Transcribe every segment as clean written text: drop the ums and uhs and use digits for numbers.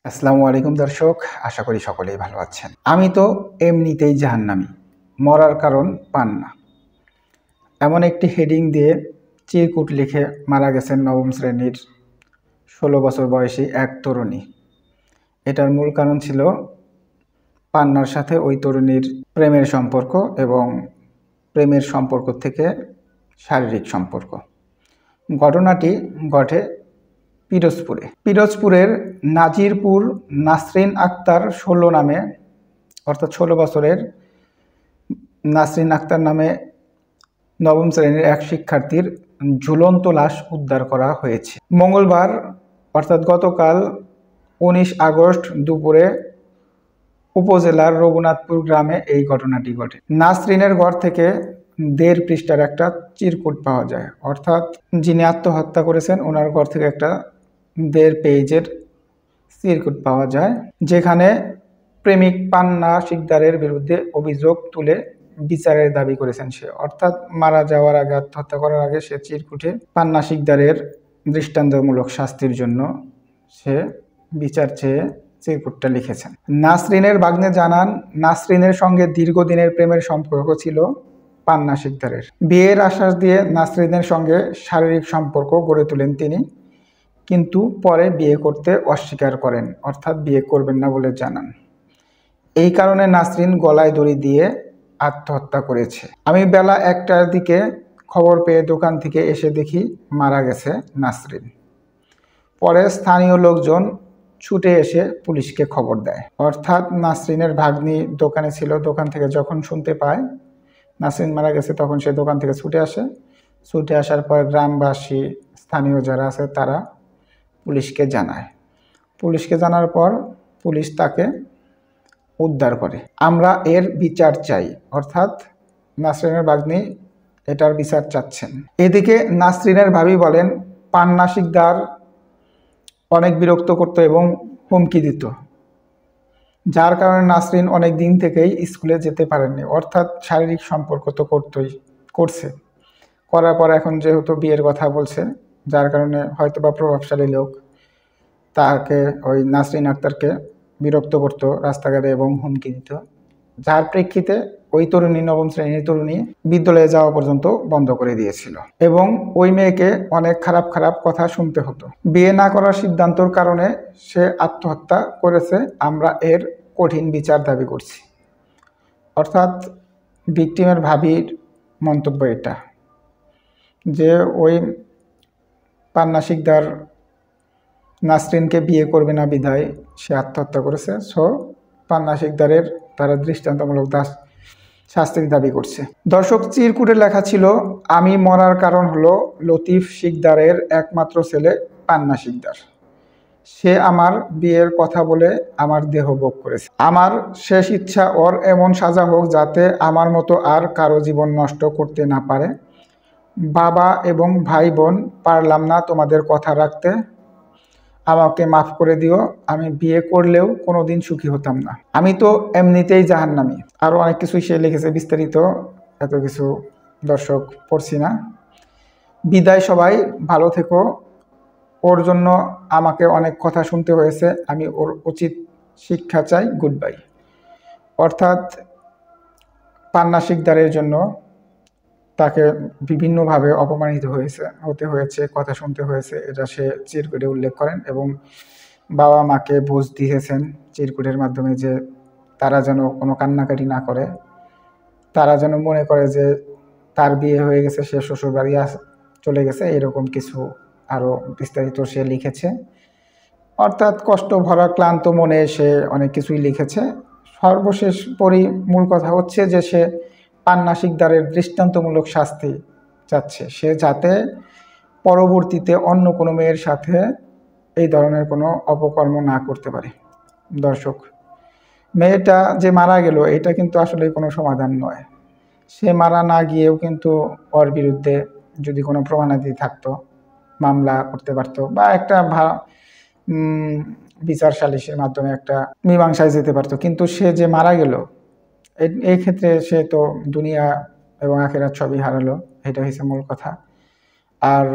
আসসালামু আলাইকুম দর্শক, আশা করি সকলেই ভালো আছেন। আমি তো এমনিতেই জাহান্নামী, মরার কারণ পান না, এমন একটি হেডিং দিয়ে চিরকুট লিখে মারা গেছেন নবম শ্রেণীর 16 বছর বয়সী এক তরুণী। এটার মূল কারণ ছিল পান্নার সাথে ওই তরুণীর প্রেমের সম্পর্ক এবং প্রেমের সম্পর্ক থেকে শারীরিক সম্পর্ক। ঘটনাটি ঘটে পিরোজপুরের নাজিরপুর নাসরিন আক্তার 16 নামে, অর্থাৎ 16 বছরের নাসরিন আক্তার নামে নবম শ্রেণীর এক শিক্ষার্থীর ঝুলন্ত লাশ উদ্ধার করা হয়েছে মঙ্গলবার, অর্থাৎ গতকাল 19 আগস্ট দুপুরে উপজেলার রঘুনাথপুর গ্রামে এই ঘটনাটি ঘটে। নাসরিনের ঘর থেকে 1.5 পৃষ্ঠার একটা চিরকুট পাওয়া যায়, অর্থাৎ যিনি আত্মহত্যা করেছেন ওনার ঘর থেকে একটা 1.5 পেজের চিরকুট পাওয়া যায়, যেখানে প্রেমিক পান্না শিকদারের বিরুদ্ধে অভিযোগ তুলে বিচারের দাবি করেছেন সে। অর্থাৎ মারা যাওয়ার আগে, আত্মহত্যা করার আগে সে চিরকুটে পান্না শিকদারের দৃষ্টান্তমূলক শাস্তির জন্য সে বিচার চেয়ে চিরকুটটা লিখেছেন। নাসরিনের ভাগ্নে জানান, নাসরিনের সঙ্গে দীর্ঘদিনের প্রেমের সম্পর্ক ছিল পান্না শিকদারের। বিয়ের আশ্বাস দিয়ে নাসরিনের সঙ্গে শারীরিক সম্পর্ক গড়ে তোলেন তিনি, কিন্তু পরে বিয়ে করতে অস্বীকার করেন, অর্থাৎ বিয়ে করবেন না বলে জানান। এই কারণে নাসরিন গলায় দড়ি দিয়ে আত্মহত্যা করেছে। আমি বেলা 1টার দিকে খবর পেয়ে দোকান থেকে এসে দেখি মারা গেছে নাসরিন। পরে স্থানীয় লোকজন ছুটে এসে পুলিশকে খবর দেয়। অর্থাৎ নাসরিনের ভাগ্নি দোকানে ছিল, দোকান থেকে যখন শুনতে পায় নাসরিন মারা গেছে তখন সে দোকান থেকে ছুটে আসে। ছুটে আসার পর গ্রামবাসী, স্থানীয় যারা আছে তারা পুলিশকে জানায়। পুলিশকে জানার পর পুলিশ তাকে উদ্ধার করে। আমরা এর বিচার চাই, অর্থাৎ নাসরিনের ভাগ্নি এটার বিচার চাচ্ছেন। এদিকে নাসরিনের ভাবি বলেন, পান্না শিকদার অনেক বিরক্ত করত এবং হুমকি দিত, যার কারণে নাসরিন অনেক দিন থেকেই স্কুলে যেতে পারেননি। অর্থাৎ শারীরিক সম্পর্ক তো করছে, করার পর এখন যেহেতু বিয়ের কথা বলছে, যার কারণে হয়তো বা প্রভাবশালী লোক তাকে, ওই নাসরিন আক্তারকে বিরক্ত করতো রাস্তাঘাটে এবং হুমকি দিত, যার প্রেক্ষিতে ওই তরুণী, নবম শ্রেণীর তরুণী, বিদ্যালয়ে যাওয়া পর্যন্ত বন্ধ করে দিয়েছিল এবং ওই মেয়েকে অনেক খারাপ খারাপ কথা শুনতে হতো। বিয়ে না করার সিদ্ধান্তর কারণে সে আত্মহত্যা করেছে। আমরা এর কঠিন বিচার দাবি করছি। অর্থাৎ ভিকটিমের ভাবির মন্তব্য এটা, যে ওই পান্না শিকদার নাসরিনকে বিয়ে করবে না বিধায় সে আত্মহত্যা করেছে। সো পান্না শিকদারের তারা দৃষ্টান্তমূলক শাস্তির দাবি করছে। দর্শক, চিরকুটে লেখা ছিল, আমি মরার কারণ হলো লতিফ শিকদারের একমাত্র ছেলে পান্না শিকদার। সে আমার বিয়ের কথা বলে আমার দেহ ভোগ করেছে। আমার শেষ ইচ্ছা ওর এমন সাজা হোক যাতে আমার মতো আর কারো জীবন নষ্ট করতে না পারে। বাবা এবং ভাই বোন, পারলাম না তোমাদের কথা রাখতে, আমাকে মাফ করে দিও। আমি বিয়ে করলেও কোনোদিন সুখী হতাম না। আমি তো এমনিতেই জাহান্নামী। আরও অনেক কিছুই সে লিখেছে, বিস্তারিত এত কিছু দর্শক পড়ছি না। বিদায়, সবাই ভালো থেকো। ওর জন্য আমাকে অনেক কথা শুনতে হয়েছে, আমি ওর উচিত শিক্ষা চাই। Good bye. অর্থাৎ পান্না শিকদারের জন্য তাকে বিভিন্নভাবে অপমানিত হতে হয়েছে, কথা শুনতে হয়েছে, এটা সে চিরকুটে উল্লেখ করেন এবং বাবা মাকে বুঝ দিয়েছেন চিরকুটের মাধ্যমে, যে তারা যেন কোনো কান্নাকাটি না করে, তারা যেন মনে করে যে তার বিয়ে হয়ে গেছে, সে শ্বশুর বাড়ি চলে গেছে, এরকম কিছু আরও বিস্তারিত সে লিখেছে। অর্থাৎ কষ্ট ভরা ক্লান্ত মনে সে অনেক কিছুই লিখেছে। সর্বশেষ মূল কথা হচ্ছে যে সে পান্না শিকদারের দৃষ্টান্তমূলক শাস্তি চাচ্ছে, সে যাতে পরবর্তীতে অন্য কোনো মেয়ের সাথে এই ধরনের কোনো অপকর্ম না করতে পারে। দর্শক, মেয়েটা যে মারা গেল এটা কিন্তু আসলে কোনো সমাধান নয়। সে মারা না গিয়েও কিন্তু ওর বিরুদ্ধে যদি কোনো প্রমাণাদি থাকতো, মামলা করতে পারতো বা একটা বিচার সালিসের মাধ্যমে একটা মীমাংসায় যেতে পারতো। কিন্তু সে যে মারা গেল, এই ক্ষেত্রে সে তো দুনিয়া এবং আখিরাত সবই হারালো, এটা হচ্ছে মূল কথা। আর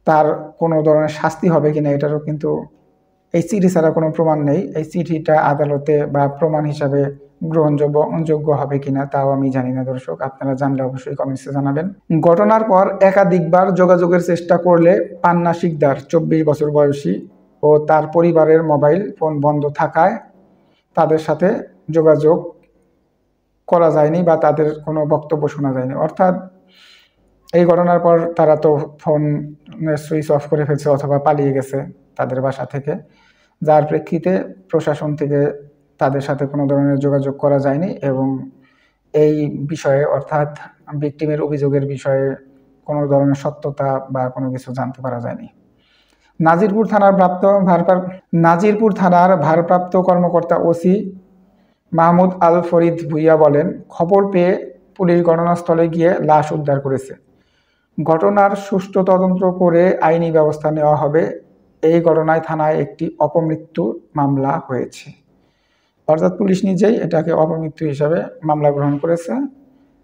তার কোনো ধরনের শাস্তি হবে কিনা এটারও কিন্তু এই চিঠি ছাড়া কোনো প্রমাণ নেই। এই চিঠিটা আদালতে বা প্রমাণ হিসাবে গ্রহণযোগ্য হবে কিনা তাও আমি জানি না দর্শক, আপনারা জানলে অবশ্যই কমেন্টসে জানাবেন। ঘটনার পর একাধিকবার যোগাযোগের চেষ্টা করলে পান্না শিকদার 24 বছর বয়সী ও তার পরিবারের মোবাইল ফোন বন্ধ থাকায় তাদের সাথে যোগাযোগ করা যায়নি বা তাদের কোনো বক্তব্য শোনা যায়নি। অর্থাৎ এই ঘটনার পর তারা তো ফোন সুইচ অফ করে ফেলছে অথবা পালিয়ে গেছে তাদের বাসা থেকে, যার প্রেক্ষিতে প্রশাসন থেকে তাদের সাথে কোনো ধরনের যোগাযোগ করা যায়নি এবং এই বিষয়ে অর্থাৎ ভিকটিমের অভিযোগের বিষয়ে কোনো ধরনের সত্যতা বা কোনো কিছু জানতে পারা যায়নি। নাজিরপুর থানার ভারপ্রাপ্ত কর্মকর্তা ওসি মাহমুদ আল ফরিদ ভুইয়া বলেন, খবর পেয়ে পুলিশ ঘটনাস্থলে গিয়ে লাশ উদ্ধার করেছে। ঘটনার সুষ্ঠু তদন্ত করে আইনি ব্যবস্থা নেওয়া হবে। এই ঘটনায় থানায় একটি অপমৃত্যু মামলা হয়েছে। অর্থাৎ পুলিশ নিজেই এটাকে অপমৃত্যু হিসাবে মামলা গ্রহণ করেছে।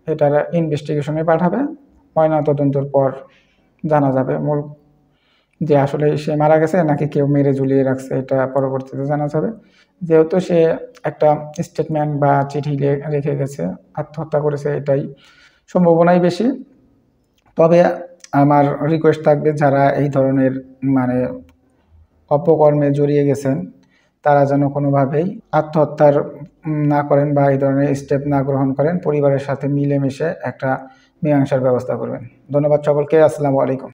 এটার ইনভেস্টিগেশনে পাঠাবে, ময়নাতদন্তের পর জানা যাবে মূল যে আসলে সে মারা গেছে নাকি কেউ মেরে ঝুলিয়ে রাখছে, এটা পরবর্তীতে জানা যাবে। যেহেতু সে একটা স্টেটমেন্ট বা চিঠি রেখে গেছে, আত্মহত্যা করেছে, এটাই সম্ভাবনাই বেশি। তবে আমার রিকোয়েস্ট থাকবে যারা এই ধরনের মানে অপকর্মে জড়িয়ে গেছেন তারা যেন কোনোভাবেই আত্মহত্যার না করেন বা এই ধরনের স্টেপ না গ্রহণ করেন, পরিবারের সাথে মিলেমিশে একটা মীমাংসার ব্যবস্থা করবেন। ধন্যবাদ সকলকে। আসসালামু আলাইকুম।